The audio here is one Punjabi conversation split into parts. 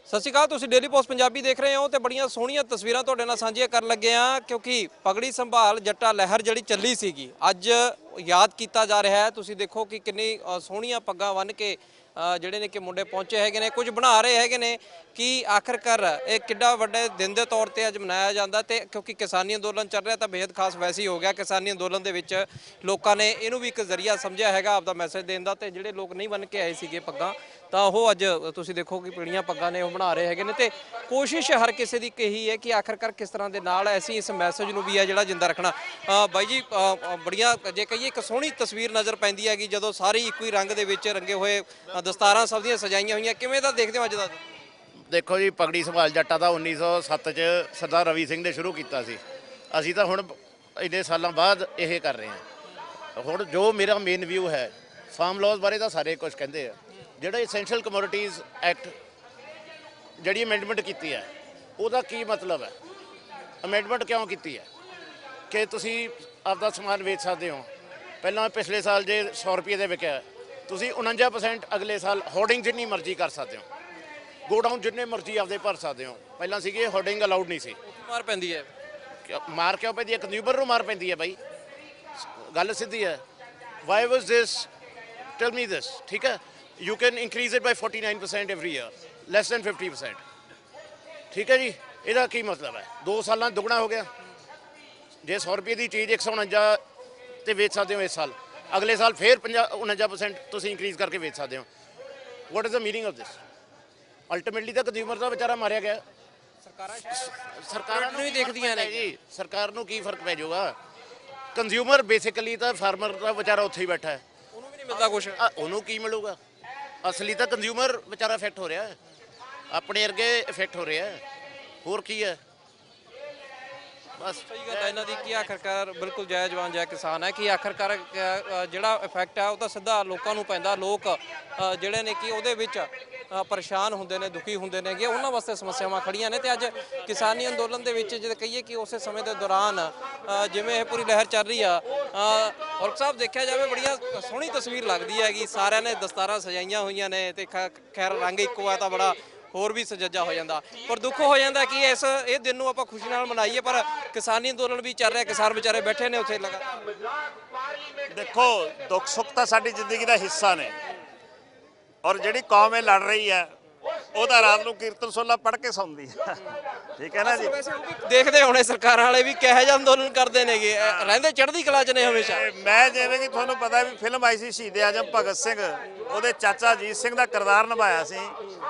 ਸਤਿ ਸ਼੍ਰੀ ਅਕਾਲ। ਤੁਸੀਂ ਡੇਲੀ ਪੋਸਟ ਪੰਜਾਬੀ ਦੇਖ ਰਹੇ ਹੋ ਤੇ ਬੜੀਆਂ ਸੋਹਣੀਆਂ ਤਸਵੀਰਾਂ ਤੁਹਾਡੇ ਨਾਲ ਸਾਂਝੀਆਂ ਕਰਨ ਲੱਗੇ ਆ ਕਿਉਂਕਿ ਪਗੜੀ ਸੰਭਾਲ ਜੱਟਾ ਲਹਿਰ ਜਿਹੜੀ ਚੱਲੀ ਸੀਗੀ ਅੱਜ ਯਾਦ ਕੀਤਾ ਜਾ ਰਿਹਾ ਹੈ। ਤੁਸੀਂ ਦੇਖੋ ਕਿ ਕਿੰਨੀ ਸੋਹਣੀਆਂ ਪੱਗਾਂ ਬੰਨ੍ਹ ਕੇ ਜਿਹੜੇ ਨੇ ਕਿ ਮੁੰਡੇ ਪਹੁੰਚੇ ਹੈਗੇ ਨੇ, ਕੁਝ ਬਣਾ ਰਹੇ ਹੈਗੇ ਨੇ ਕਿ ਆਖਰਕਾਰ ਇਹ ਕਿੱਡਾ ਵੱਡੇ ਦਿਨ ਦੇ ਤੌਰ ਤੇ ਅੱਜ ਮਨਾਇਆ ਜਾਂਦਾ। ਤੇ ਕਿਉਂਕਿ ਕਿਸਾਨੀ ਅੰਦੋਲਨ ਚੱਲ ਰਿਹਾ ਤਾਂ ਬੇहद ਖਾਸ ਵੈਸੇ ਹੀ ਹੋ ਗਿਆ। ਕਿਸਾਨੀ ਅੰਦੋਲਨ ਦੇ ਵਿੱਚ ਲੋਕਾਂ ਨੇ ਇਹਨੂੰ ਵੀ ਇੱਕ ਜ਼ਰੀਆ ਸਮਝਿਆ ਹੈਗਾ ਆਪਦਾ ਮੈਸੇਜ ਦੇਣ ਦਾ। ਤੇ ਜਿਹੜੇ ਲੋਕ ਨਹੀਂ ਬੰਨ ਕੇ ਆਏ ਸੀਗੇ ਪੱਗਾਂ ਤਾਂ ਉਹ ਅੱਜ ਤੁਸੀਂ ਦੇਖੋ ਕਿ ਪੀੜੀਆਂ ਪੱਗਾਂ ਨੇ ਉਹ ਬਣਾ ਰਹੇ ਹੈਗੇ ਨੇ। ਤੇ ਕੋਸ਼ਿਸ਼ ਹਰ ਕਿਸੇ ਦੀ ਇਹੀ ਹੈ ਕਿ ਆਖਰਕਾਰ ਕਿਸ ਤਰ੍ਹਾਂ ਦੇ ਨਾਲ ਅਸੀਂ ਇਸ ਮੈਸੇਜ ਨੂੰ ਵੀ ਹੈ ਜਿਹੜਾ ਜਿੰਦਾ ਰੱਖਣਾ। ਬਾਈ ਜੀ ਬੜੀਆਂ ਜੇ ਕਹੀਏ ਇੱਕ ਸੋਹਣੀ ਤਸਵੀਰ ਨਜ਼ਰ ਪੈਂਦੀ ਹੈਗੀ ਜਦੋਂ ਸਾਰੇ ਇੱਕੋ ਹੀ ਰੰਗ ਦੇ ਵਿੱਚ ਰੰਗੇ ਹੋਏ ਦਸਤਾਰਾਂ ਸਭ ਦੀਆਂ ਸਜਾਈਆਂ ਹੋਈਆਂ। ਕਿਵੇਂ ਦਾ ਦੇਖਦੇ ਹੋ ਅੱਜ ਦਾ? देखो जी, पगड़ी संभाल जट्टा ਦਾ 1907 ਚ ਸਰਦਾਰ ਰਵੀ ਸਿੰਘ ਨੇ ਸ਼ੁਰੂ ਕੀਤਾ ਸੀ। ਅਸੀਂ ਤਾਂ ਹੁਣ ਇੰਨੇ ਸਾਲਾਂ ਬਾਅਦ ਇਹ ਕਰ ਰਹੇ ਹਾਂ। ਹੁਣ ਜੋ ਮੇਰਾ ਮੇਨ ਵਿਊ ਹੈ, ਫਾਰਮ ਲਾਜ਼ ਬਾਰੇ ਤਾਂ ਸਾਰੇ ਕੁਝ ਕਹਿੰਦੇ ਆ। ਜਿਹੜਾ ਐਸੈਂਸ਼ੀਅਲ ਕਮੋਡਿਟੀਜ਼ ਐਕਟ ਜਿਹੜੀ ਅਮੈਂਡਮੈਂਟ ਕੀਤੀ ਹੈ ਉਹਦਾ ਕੀ ਮਤਲਬ ਹੈ? ਅਮੈਂਡਮੈਂਟ ਕਿਉਂ ਕੀਤੀ ਹੈ ਕਿ ਤੁਸੀਂ ਆਪਦਾ ਸਮਾਨ ਵੇਚ ਸਕਦੇ ਹੋ। ਪਹਿਲਾਂ ਪਿਛਲੇ ਸਾਲ ਜੇ 100 ਰੁਪਏ ਦੇ ਵਿਕਿਆ, ਤੁਸੀਂ 49% ਅਗਲੇ ਸਾਲ ਹੋਰਡਿੰਗ ਜਿੰਨੀ ਮਰਜ਼ੀ ਕਰ ਸਕਦੇ ਹੋ, ਗੋਡਾਊਨ ਜਿੰਨੇ ਮਰਜ਼ੀ ਆਪਦੇ ਭਰ ਸਕਦੇ ਹੋ। ਪਹਿਲਾਂ ਸੀਗੇ ਹੋਰਡਿੰਗ ਅਲਾਉਡ ਨਹੀਂ ਸੀ। ਮਾਰ ਪੈਂਦੀ ਹੈ। ਮਾਰ ਕਿਉਂ ਪੈਂਦੀ ਹੈ? ਕੰਜ਼ਿਊਮਰ ਨੂੰ ਮਾਰ ਪੈਂਦੀ ਹੈ ਬਾਈ, ਗੱਲ ਸਿੱਧੀ ਹੈ। Why was this, tell me this. ਠੀਕ ਹੈ, you can increase it by 49% every year, less than 50%। ਠੀਕ ਹੈ ਜੀ, ਇਹਦਾ ਕੀ ਮਤਲਬ ਹੈ? 2 ਸਾਲਾਂ ਦੁੱਗਣਾ ਹੋ ਗਿਆ। ਜੇ 100 ਰੁਪਏ ਦੀ ਚੀਜ਼ 149 ਤੇ ਵੇਚ ਸਕਦੇ ਹੋ ਇਸ ਸਾਲ, ਅਗਲੇ ਸਾਲ ਫਿਰ 49% ਤੁਸੀਂ ਇਨਕਰੀਜ਼ ਕਰਕੇ ਵੇਚ ਸਕਦੇ ਹੋ। What is the meaning of this? Ultimately ਤਾਂ ਕੰਜ਼ਿਊਮਰ ਦਾ ਵਿਚਾਰਾ ਮਾਰਿਆ ਗਿਆ। ਸਰਕਾਰਾਂ ਨੂੰ ਹੀ ਦੇਖਦੀਆਂ ਨੇ ਜੀ। ਸਰਕਾਰ ਨੂੰ ਕੀ ਫਰਕ ਪੈ ਜਾਊਗਾ? ਕੰਜ਼ਿਊਮਰ ਬੇਸਿਕਲੀ ਤਾਂ ਫਾਰਮਰ ਦਾ ਵਿਚਾਰਾ ਉੱਥੇ ਹੀ ਬੈਠਾ ਹੈ, ਉਹਨੂੰ ਵੀ ਨਹੀਂ ਮਿਲਦਾ ਕੁਝ। ਉਹਨੂੰ ਕੀ ਮਿਲੂਗਾ? ਅਸਲੀ ਤਾਂ ਕੰਜ਼ਿਊਮਰ ਵਿਚਾਰਾ ਇਫੈਕਟ ਹੋ ਰਿਹਾ ਹੈ, ਆਪਣੇ ਵਰਗੇ ਇਫੈਕਟ ਹੋ ਰਿਹਾ ਹੈ। ਹੋਰ ਕੀ ਹੈ? ਬਸ ਸਹੀ ਗੱਲ ਹੈ ਇਹਨਾਂ ਦੀ ਕਿ ਆਖਰਕਾਰ ਬਿਲਕੁਲ ਜਾਇਜ਼ ਜਵਾਨ ਜਾਇਜ਼ ਕਿਸਾਨ ਹੈ ਕਿ ਆਖਰਕਾਰ ਜਿਹੜਾ ਇਫੈਕਟ ਹੈ ਉਹ ਤਾਂ ਸਿੱਧਾ ਲੋਕਾਂ ਨੂੰ ਪੈਂਦਾ। ਲੋਕ ਜਿਹੜੇ ਨੇ ਕਿ ਉਹਦੇ ਵਿੱਚ ਪਰੇਸ਼ਾਨ ਹੁੰਦੇ ਨੇ, ਦੁਖੀ ਹੁੰਦੇ ਨੇਗੇ, ਉਹਨਾਂ ਵਾਸਤੇ ਸਮੱਸਿਆਵਾਂ ਖੜੀਆਂ ਨੇ। ਤੇ ਅੱਜ ਕਿਸਾਨੀ ਅੰਦੋਲਨ ਦੇ ਵਿੱਚ ਜੇ ਕਹੀਏ ਕਿ ਉਸੇ ਸਮੇਂ ਦੇ ਦੌਰਾਨ ਜਿਵੇਂ ਇਹ ਪੂਰੀ ਲਹਿਰ ਚੱਲ ਰਹੀ ਆ, ਔਰ ਸਾਹਿਬ ਦੇਖਿਆ ਜਾਵੇ ਬੜੀਆਂ ਸੋਹਣੀ ਤਸਵੀਰ ਲੱਗਦੀ ਹੈਗੀ। ਸਾਰਿਆਂ ਨੇ ਦਸਤਾਰਾਂ ਸਜਾਈਆਂ ਹੋਈਆਂ ਨੇ ਤੇ ਖੈਰ ਰੰਗ ਇੱਕੋ ਆ ਤਾਂ ਬੜਾ ਹੋਰ ਵੀ ਸਜੱਜਾ ਹੋ ਜਾਂਦਾ। ਪਰ ਦੁੱਖ ਹੋ ਜਾਂਦਾ ਕਿ ਇਹ ਦਿਨ ਨੂੰ ਆਪਾਂ ਖੁਸ਼ੀ ਨਾਲ ਮਨਾਈਏ ਪਰ ਕਿਸਾਨੀ ਅੰਦੋਲਨ ਵੀ ਚੱਲ ਰਿਹਾ, ਕਿਸਾਨ ਵਿਚਾਰੇ ਬੈਠੇ ਨੇ ਉੱਥੇ ਲਗਾਤਾਰ। ਦੇਖੋ, ਦੁੱਖ ਸੁੱਖ ਤਾਂ ਸਾਡੀ ਜ਼ਿੰਦਗੀ ਦਾ ਹਿੱਸਾ ਨੇ, ਔਰ ਜਿਹੜੀ ਕੌਮ ਇਹ ਲੜ ਰਹੀ ਹੈ ਉਹ ਤਾਂ ਰਾਤ ਨੂੰ ਕੀਰਤਨ ਸੋਲਾ ਪੜ੍ਹ ਕੇ ਸੌਂਦੀ ਹੈ। ਠੀਕ ਹੈ ਨਾ ਜੀ। ਵੈਸੇ ਉਹ ਵੀ ਦੇਖਦੇ ਹੋਣੇ ਸਰਕਾਰਾਂ ਵਾਲੇ ਵੀ ਕਿਹੋ ਜਿਹਾ ਅੰਦੋਲਨ ਕਰਦੇ ਨੇਗੇ, ਰਹਿੰਦੇ ਚੜ੍ਹਦੀ ਕਲਾ 'ਚ ਨੇ ਹਮੇਸ਼ਾ। ਮੈਂ ਜਿਵੇਂ ਕਿ ਤੁਹਾਨੂੰ ਪਤਾ ਵੀ ਫਿਲਮ ਆਈ ਸੀ ਸ਼ਹੀਦ ਆਜਮ ਭਗਤ ਸਿੰਘ, ਉਹਦੇ ਚਾਚਾ ਅਜੀਤ ਸਿੰਘ ਦਾ ਕਿਰਦਾਰ ਨਿਭਾਇਆ ਸੀ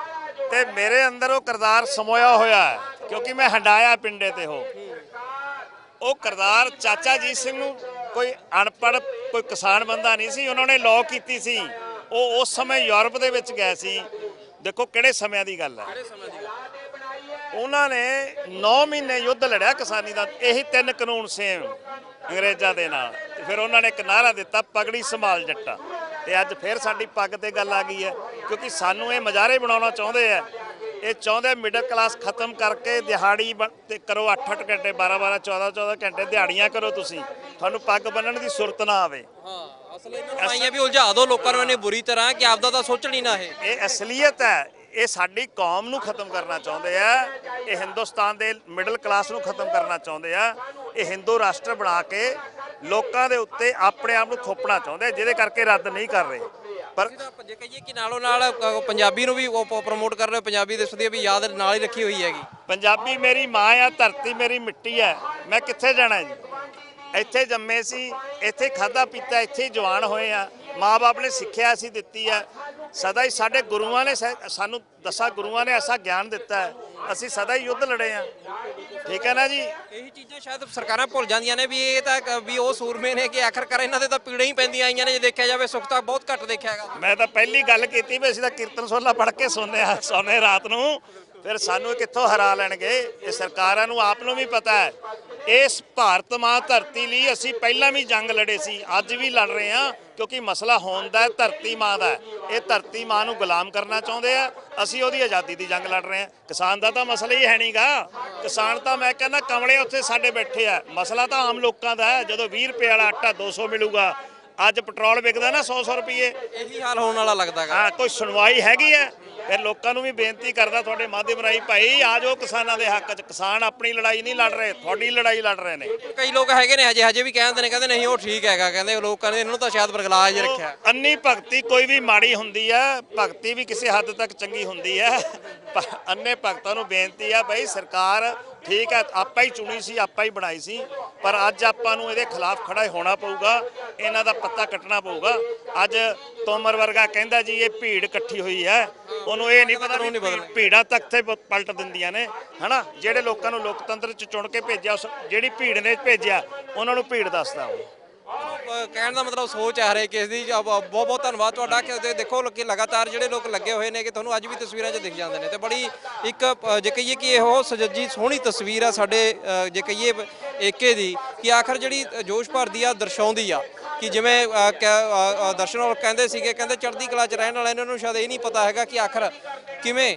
ਤੇ ਮੇਰੇ ਅੰਦਰ ਉਹ ਕਿਰਦਾਰ ਸਮੋਇਆ ਹੋਇਆ ਹੈ ਕਿਉਂਕਿ ਮੈਂ ਹੰਡਾਇਆ ਪਿੰਡੇ ਤੇ ਉਹ ਕਿਰਦਾਰ। ਚਾਚਾ ਅਜੀਤ ਸਿੰਘ ਨੂੰ ਕੋਈ ਅਨਪੜ੍ਹ ਕੋਈ ਕਿਸਾਨ ਬੰਦਾ ਨਹੀਂ ਸੀ, ਉਹਨਾਂ ਨੇ ਲਾਅ ਕੀਤੀ ਸੀ। ਉਹ ਉਸ ਸਮੇਂ ਯੂਰਪ ਦੇ ਵਿੱਚ ਗਏ ਸੀ। ਦੇਖੋ ਕਿਹੜੇ ਸਮਿਆਂ ਦੀ ਗੱਲ ਹੈ। ਉਹਨਾਂ ਨੇ 9 ਮਹੀਨੇ ਯੁੱਧ ਲੜਿਆ ਕਿਸਾਨੀ ਦਾ। ਇਹੀ 3 ਕਾਨੂੰਨ ਸੇਮ ਅੰਗਰੇਜ਼ਾਂ ਦੇ ਨਾਲ। ਤੇ ਫਿਰ ਉਹਨਾਂ ਨੇ ਇੱਕ ਨਾਅਰਾ ਦਿੱਤਾ, ਪਗੜੀ ਸੰਭਾਲ ਜੱਟਾ। ਤੇ ਅੱਜ ਫਿਰ ਸਾਡੀ ਪੱਗ ਤੇ ਗੱਲ ਆ ਗਈ ਹੈ ਕਿਉਂਕਿ ਸਾਨੂੰ ਇਹ ਮਜ਼ਾਰੇ ਬਣਾਉਣਾ ਚਾਹੁੰਦੇ ਆ। ਇਹ ਚਾਹੁੰਦੇ ਮਿਡਲ ਕਲਾਸ ਖਤਮ ਕਰਕੇ ਦਿਹਾੜੀ ਤੇ ਕਰੋ 8-8 ਘੰਟੇ, 12-12, 14-14 ਘੰਟੇ ਦਿਹਾੜੀਆਂ ਕਰੋ, ਤੁਸੀਂ ਤੁਹਾਨੂੰ ਪੱਗ ਬੰਨਣ ਦੀ ਸੁਰਤ ਨਾ ਆਵੇ। ਅਸਲ ਇਹਨਾਂ ਨੂੰ ਆਈਆਂ ਵੀ ਉਲਝਾ ਦੋ ਲੋਕਾਂ ਨੂੰ ਇਹਨੇ ਬੁਰੀ ਤਰ੍ਹਾਂ ਕਿ ਆਪਦਾ ਤਾਂ ਸੋਚਣ ਹੀ ਨਾ। ਇਹ ਅਸਲੀਅਤ ਹੈ। ਇਹ ਸਾਡੀ ਕੌਮ ਨੂੰ ਖਤਮ ਕਰਨਾ ਚਾਹੁੰਦੇ ਆ। ਇਹ ਹਿੰਦੁਸਤਾਨ ਦੇ ਮਿਡਲ ਕਲਾਸ ਨੂੰ ਖਤਮ ਕਰਨਾ ਚਾਹੁੰਦੇ ਆ। ਇਹ ਹਿੰਦੂ ਰਾਸ਼ਟਰ ਬਣਾ ਕੇ ਲੋਕਾਂ ਦੇ ਉੱਤੇ ਆਪਣੇ ਆਪ ਨੂੰ ਥੋਪਣਾ ਚਾਹੁੰਦੇ, ਜਿਹਦੇ ਕਰਕੇ ਰੱਦ ਨਹੀਂ ਕਰ ਰਹੇ। ਪਰ ਜੇ ਕਹੀਏ ਕਿ ਨਾਲੋਂ ਨਾਲ ਪੰਜਾਬੀ ਨੂੰ ਵੀ ਪ੍ਰਮੋਟ ਕਰ ਰਹੇ, ਪੰਜਾਬੀ ਦਿਵਸ ਦੀ ਵੀ ਯਾਦ ਨਾਲ ਹੀ ਰੱਖੀ ਹੋਈ ਹੈਗੀ। ਪੰਜਾਬੀ ਮੇਰੀ ਮਾਂ ਆ, ਧਰਤੀ ਮੇਰੀ ਮਿੱਟੀ ਹੈ। ਮੈਂ ਕਿੱਥੇ ਜਾਣਾ ਜੀ? ਇੱਥੇ ਜੰਮੇ ਸੀ, ਇੱਥੇ ਖਾਧਾ ਪੀਤਾ, ਇੱਥੇ ਹੀ ਜਵਾਨ ਹੋਏ ਆ। ਮਾਂ ਬਾਪ ਨੇ ਸਿੱਖਿਆ ਅਸੀਂ ਦਿੱਤੀ ਹੈ। ਸਦਾ ਹੀ ਸਾਡੇ ਗੁਰੂਆਂ ਨੇ ਸਾਨੂੰ 10 ਗੁਰੂਆਂ ਨੇ ਐਸਾ ਗਿਆਨ ਦਿੱਤਾ ਹੈ। ਅਸੀਂ ਸਦਾ ਹੀ ਯੁੱਧ ਲੜੇ ਆ। ਠੀਕ ਹੈ ਨਾ ਜੀ। ਇਹੀ ਚੀਜ਼ਾਂ ਸ਼ਾਇਦ ਸਰਕਾਰਾਂ ਭੁੱਲ ਜਾਂਦੀਆਂ ਨੇ ਵੀ ਇਹ ਤਾਂ ਵੀ ਉਹ ਸੂਰਮੇ ਨੇ ਕਿ ਆਖਰਕਾਰ ਇਹਨਾਂ ਦੇ ਤਾਂ ਪੀੜਾਂ ਹੀ ਪੈਂਦੀਆਂ ਆਈਆਂ ਨੇ। ਜੇ ਦੇਖਿਆ ਜਾਵੇ ਸੁੱਖ ਤਾਂ ਬਹੁਤ ਘੱਟ ਦੇਖਿਆ ਹੈਗਾ। ਮੈਂ ਤਾਂ ਪਹਿਲੀ ਗੱਲ ਕੀਤੀ ਵੀ ਅਸੀਂ ਤਾਂ ਕੀਰਤਨ ਸੋਲਾ ਪੜ੍ਹ ਕੇ ਸੌਂਦੇ ਰਾਤ ਨੂੰ। ਫਿਰ ਸਾਨੂੰ ਕਿੱਥੋਂ ਹਰਾ ਲੈਣਗੇ? ਇਹ ਸਰਕਾਰਾਂ ਨੂੰ ਆਪ ਨੂੰ ਵੀ ਪਤਾ ਹੈ। ਇਸ ਭਾਰਤ ਮਾਂ ਧਰਤੀ ਲਈ ਅਸੀਂ ਪਹਿਲਾਂ ਵੀ ਜੰਗ ਲੜੇ ਸੀ, ਅੱਜ ਵੀ ਲੜ ਰਹੇ ਹਾਂ ਕਿਉਂਕਿ ਮਸਲਾ ਹੋਣ ਦਾ ਧਰਤੀ ਮਾਂ ਦਾ। ਇਹ ਧਰਤੀ ਮਾਂ ਨੂੰ ਗੁਲਾਮ ਕਰਨਾ ਚਾਹੁੰਦੇ ਆ। ਅਸੀਂ ਉਹਦੀ ਆਜ਼ਾਦੀ ਦੀ ਜੰਗ ਲੜ ਰਹੇ ਹਾਂ। ਕਿਸਾਨ ਦਾ ਤਾਂ ਮਸਲਾ ਹੀ ਹੈ ਨਹੀਂਗਾ। ਕਿਸਾਨ ਤਾਂ ਮੈਂ ਕਹਿੰਦਾ ਕਮਲੇ ਉੱਥੇ ਸਾਡੇ ਬੈਠੇ ਆ। ਮਸਲਾ ਤਾਂ ਆਮ ਲੋਕਾਂ ਦਾ ਹੈ। ਜਦੋਂ 20 ਰੁਪਏ ਵਾਲਾ ਆਟਾ 200 ਮਿਲੂਗਾ, ਅੱਜ ਪੈਟਰੋਲ ਵਿਕਦਾ ਨਾ 100 ਰੁਪਏ। ਇਹੀ ਹਾਲ ਹੋਣ ਵਾਲਾ ਲੱਗਦਾ। ਹਾਂ, ਕੋਈ ਸੁਣਵਾਈ ਹੈਗੀ ਹੈ? ਫਿਰ ਲੋਕਾਂ ਨੂੰ ਵੀ ਬੇਨਤੀ ਕਰਦਾ ਤੁਹਾਡੇ ਮਾਧਿਅਮ ਰਾਹੀਂ, ਭਾਈ ਆ ਜਾਓ ਕਿਸਾਨਾਂ ਦੇ ਹੱਕ 'ਚ। ਕਿਸਾਨ ਆਪਣੀ ਲੜਾਈ ਨਹੀਂ ਲੜ ਰਹੇ, ਤੁਹਾਡੀ ਲੜਾਈ ਲੜ ਰਹੇ ਨੇ। ਕਈ ਲੋਕ ਹੈਗੇ ਨੇ ਹਜੇ ਵੀ ਕਹਿੰਦੇ ਨੇ, ਕਹਿੰਦੇ ਨਹੀਂ ਉਹ ਠੀਕ ਹੈਗਾ, ਕਹਿੰਦੇ ਲੋਕ ਕਹਿੰਦੇ ਇਹਨੂੰ ਤਾਂ ਸ਼ਾਇਦ ਬਰਗਲਾਜ ਹੀ ਰੱਖਿਆ। ਅੰਨੀ ਭਗਤੀ ਕੋਈ ਵੀ ਮਾੜੀ ਹੁੰਦੀ ਹੈ, ਭਗਤੀ ਵੀ ਕਿਸੇ ਹੱਦ ਤੱਕ ਚੰਗੀ ਹੁੰਦੀ ਹੈ। ਅੰਨੇ ਭਗਤਾਂ ਨੂੰ ਬੇਨਤੀ ਆ, ਭਾਈ ਸਰਕਾਰ ਠੀਕ ਹੈ ਆਪਾਂ ਹੀ ਚੁਣੀ ਸੀ, ਆਪਾਂ ਹੀ ਬਣਾਈ ਸੀ, ਪਰ ਅੱਜ ਆਪਾਂ ਨੂੰ ਇਹਦੇ ਖਿਲਾਫ ਖੜਾ ਹੋਣਾ ਪਊਗਾ, ਇਹਨਾਂ ਦਾ ਪੱਤਾ ਕੱਟਣਾ ਪਊਗਾ। ਅੱਜ ਤੋਮਰ ਵਰਗਾ ਕਹਿੰਦਾ ਜੀ ਇਹ ਭੀੜ ਇਕੱਠੀ ਹੋਈ ਹੈ, ਉਹਨੂੰ ਇਹ ਨਹੀਂ ਪਤਾ ਵੀ ਭੀੜਾਂ ਤਖਤੇ ਪਲਟ ਦਿੰਦੀਆਂ ਨੇ, ਹਨਾ। ਜਿਹੜੇ ਲੋਕਾਂ ਨੂੰ ਲੋਕਤੰਤਰ 'ਚ ਚੁਣ ਕੇ ਭੇਜਿਆ, ਜਿਹੜੀ ਭੀੜ ਨੇ ਭੇਜਿਆ ਉਹਨਾਂ ਨੂੰ ਭੀੜ ਦੱਸਦਾ ਉਹ। ਕਹਿਣ ਦਾ ਮਤਲਬ ਸੋਚ ਆ ਰਹੀ ਕਿਸ ਦੀ। ਬਹੁਤ ਬਹੁਤ ਧੰਨਵਾਦ ਤੁਹਾਡਾ ਕਿ ਦੇਖੋ ਕਿ ਲਗਾਤਾਰ ਜਿਹੜੇ ਲੋਕ ਲੱਗੇ ਹੋਏ ਨੇ ਕਿ ਤੁਹਾਨੂੰ ਅੱਜ ਵੀ ਤਸਵੀਰਾਂ 'ਚ ਦਿਖ ਜਾਂਦੇ ਨੇ ਤੇ ਬੜੀ ਇੱਕ ਜੇ ਕਹੀਏ ਕਿ ਇਹੋ ਸਜੱਜੀ ਸੋਹਣੀ ਤਸਵੀਰ ਆ ਸਾਡੇ ਜੇ ਕਹੀਏ ਏਕੇ ਦੀ ਕਿ ਆਖਰ ਜਿਹੜੀ ਜੋਸ਼ ਭਰਦੀ ਆ ਦਰਸਾਉਂਦੀ ਆ ਕਿ ਜਿਵੇਂ ਦਰਸ਼ਨ ਹੋਰ ਕਹਿੰਦੇ ਸੀਗੇ, ਕਹਿੰਦੇ ਚੜ੍ਹਦੀ ਕਲਾ 'ਚ ਰਹਿਣ ਵਾਲਿਆਂ ਨੂੰ ਸ਼ਾਇਦ ਇਹ ਨਹੀਂ ਪਤਾ ਹੈਗਾ ਕਿ ਆਖਰ ਕਿਵੇਂ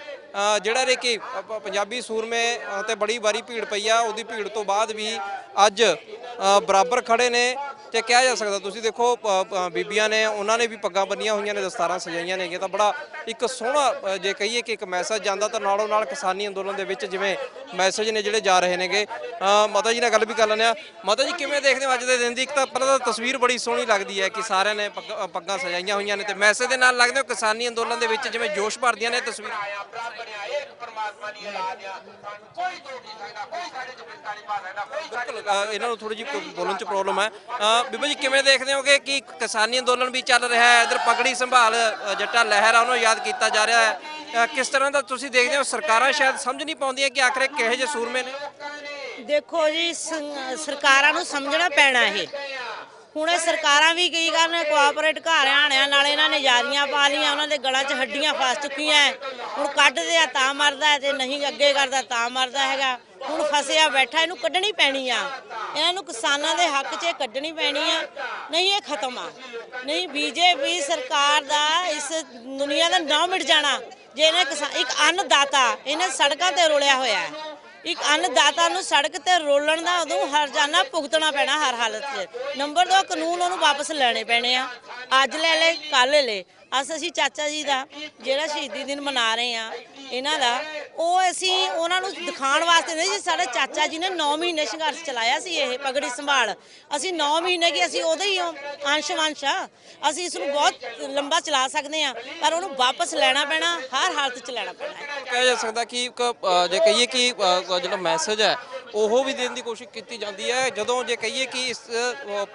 ਜਿਹੜਾ ਰੇ ਕਿ ਪੰਜਾਬੀ ਸੂਰਮੇ ਤੇ ਬੜੀ ਵਾਰੀ ਭੀੜ ਪਈ ਆ, ਉਹਦੀ ਭੀੜ ਤੋਂ ਬਾਅਦ ਵੀ ਅੱਜ ਬਰਾਬਰ ਖੜੇ ਨੇ ਤੇ ਕਿਹਾ ਜਾ ਸਕਦਾ। ਤੁਸੀਂ ਦੇਖੋ ਬੀਬੀਆਂ ਨੇ, ਉਹਨਾਂ ਨੇ ਵੀ ਪੱਗਾਂ ਬੰਨੀਆਂ ਹੋਈਆਂ ਨੇ, ਦਸਤਾਰਾਂ ਸਜਾਈਆਂ ਨੇ। ਤਾਂ ਬੜਾ ਇੱਕ ਸੋਹਣਾ ਜੇ ਕਹੀਏ ਕਿ ਇੱਕ ਮੈਸੇਜ ਜਾਂਦਾ ਤਾਂ ਨਾਲੋਂ ਨਾਲ ਕਿਸਾਨੀ ਅੰਦੋਲਨ ਦੇ ਵਿੱਚ ਜਿਵੇਂ ਮੈਸੇਜ ਨੇ ਜਿਹੜੇ ਜਾ ਰਹੇ ਨੇਗੇ। ਮਾਤਾ ਜੀ ਨਾਲ ਗੱਲ ਵੀ ਕਰ ਲੈਂਦੇ ਆ। ਮਾਤਾ ਜੀ ਕਿਵੇਂ ਦੇਖਦੇ ਹੋ ਅੱਜ ਦੇ ਦਿਨ ਦੀ? ਇੱਕ ਤਾਂ ਪਹਿਲਾਂ ਤਾਂ ਤਸਵੀਰ ਬੜੀ ਸੋਹਣੀ ਲੱਗਦੀ ਹੈ ਕਿ ਸਾਰਿਆਂ ਨੇ ਪੱਗਾਂ ਸਜਾਈਆਂ ਹੋਈਆਂ ਨੇ ਤੇ ਮੈਸੇਜ ਦੇ ਨਾਲ ਲੱਗਦੇ ਹੋ ਕਿਸਾਨੀ ਅੰਦੋਲਨ ਦੇ ਵਿੱਚ ਜਿਵੇਂ ਜੋਸ਼ ਭਰਦੀਆਂ ਨੇ ਤਸਵੀਰਾਂ। ਬਿਲਕੁਲ ਇਹਨਾਂ ਨੂੰ ਥੋੜੀ ਜਿਹੀ ਬੋਲਣ 'ਚ ਪ੍ਰੋਬਲਮ ਹੈ। ਬੀਬਾ ਜੀ ਕਿਵੇਂ ਦੇਖਦੇ ਹੋਗੇ ਕਿ ਕਿਸਾਨੀ ਅੰਦੋਲਨ ਵੀ ਚੱਲ ਰਿਹਾ ਹੈ, ਇਧਰ ਪਗੜੀ ਸੰਭਾਲ ਜੱਟਾ ਲਹਿਰ ਆ ਉਹਨੂੰ ਯਾਦ ਕੀਤਾ ਜਾ ਰਿਹਾ ਹੈ, ਕਿਸ ਤਰ੍ਹਾਂ ਦਾ ਤੁਸੀਂ ਦੇਖਦੇ ਹੋ? ਸਰਕਾਰਾਂ ਸ਼ਾਇਦ ਸਮਝ ਨਹੀਂ ਪਾਉਂਦੀਆਂ ਕਿ ਆਖਰ ਕਿਹੋ ਜਿਹੇ ਸੂਰਮੇ ਨੇ। ਦੇਖੋ ਜੀ ਸਰਕਾਰਾਂ ਨੂੰ ਸਮਝਣਾ ਪੈਣਾ ਇਹ। ਹੁਣ ਇਹ ਸਰਕਾਰਾਂ ਵੀ ਕੀ ਕਰਨ, ਕੋਆਪਰੇਟ ਘਰਿਆਣਿਆਂ ਨਾਲ ਇਹਨਾਂ ਨੇ ਯਾਰੀਆਂ ਪਾ ਲਈਆਂ, ਉਹਨਾਂ ਦੇ ਗਲਾਂ 'ਚ ਹੱਡੀਆਂ ਫਸ ਚੁੱਕੀਆਂ। ਹੁਣ ਕੱਢਦੇ ਆ ਤਾਂ ਮਰਦਾ ਤੇ ਨਹੀਂ ਅੱਗੇ ਕਰਦਾ ਤਾਂ ਮਰਦਾ ਹੈਗਾ। ਹੁਣ ਫਸਿਆ ਬੈਠਾ, ਇਹਨੂੰ ਕੱਢਣੀ ਪੈਣੀ ਆ, ਇਹਨਾਂ ਨੂੰ ਕਿਸਾਨਾਂ ਦੇ ਹੱਕ 'ਚ ਕੱਢਣੀ ਪੈਣੀ ਆ, ਨਹੀਂ ਇਹ ਖਤਮ ਆ। ਨਹੀਂ ਬੀਜੇਪੀ ਸਰਕਾਰ ਦਾ ਇਸ ਦੁਨੀਆ ਦਾ ਨਾਂ ਮਿਟ ਜਾਣਾ ਜੇ ਇਹਨੇ ਇੱਕ ਅੰਨਦਾਤਾ ਇਹਨੇ ਸੜਕਾਂ ਤੇ ਰੋਲਿਆ ਹੋਇਆ। ਇੱਕ ਅੰਨਦਾਤਾ ਨੂੰ ਸੜਕ ਤੇ ਰੋਲਣ ਦਾ ਉਦੋਂ ਹਰਜਾਨਾ ਭੁਗਤਣਾ ਪੈਣਾ ਹਰ ਹਾਲਤ 'ਚ। ਨੰਬਰ 2 ਕਾਨੂੰਨ ਉਹਨੂੰ ਵਾਪਸ ਲੈਣੇ ਪੈਣੇ ਆ। ਅੱਜ ਲੈ ਲੈ ਕੱਲ ਲੈ। ਅਸੀਂ ਚਾਚਾ ਜੀ ਦਾ ਜਿਹੜਾ ਸ਼ਹੀਦੀ ਦਿਨ ਮਨਾ ਰਹੇ ਆ ਇਹਨਾਂ ਦਾ, ਉਹ ਅਸੀਂ ਉਹਨਾਂ ਨੂੰ ਦਿਖਾਉਣ ਵਾਸਤੇ ਨਹੀਂ ਜੀ। ਸਾਡੇ ਚਾਚਾ ਜੀ ਨੇ 9 ਮਹੀਨੇ ਸੰਘਰਸ਼ ਚਲਾਇਆ ਸੀ ਇਹ ਪਗੜੀ ਸੰਭਾਲ। ਅਸੀਂ 9 ਮਹੀਨੇ ਕੀ ਅਸੀਂ ਉਹਦੇ ਹੀ ਅੰਸ਼ ਆ। ਅਸੀਂ ਇਸ ਨੂੰ ਬਹੁਤ ਲੰਬਾ ਚਲਾ ਸਕਦੇ ਆ, ਪਰ ਉਹਨੂੰ ਵਾਪਸ ਲੈਣਾ ਪੈਣਾ, ਹਰ ਹਾਲਤ 'ਚ ਲੈਣਾ ਪੈਣਾ। ਕਿਹਾ ਜਾ ਸਕਦਾ ਕਿ ਜੇ ਕਹੀਏ ਕਿ ਜਿਹੜਾ ਮੈਸੇਜ ਹੈ ਉਹ ਵੀ ਦੇਣ ਦੀ ਕੋਸ਼ਿਸ਼ ਕੀਤੀ ਜਾਂਦੀ ਹੈ। ਜਦੋਂ ਜੇ ਕਹੀਏ ਕਿ ਇਸ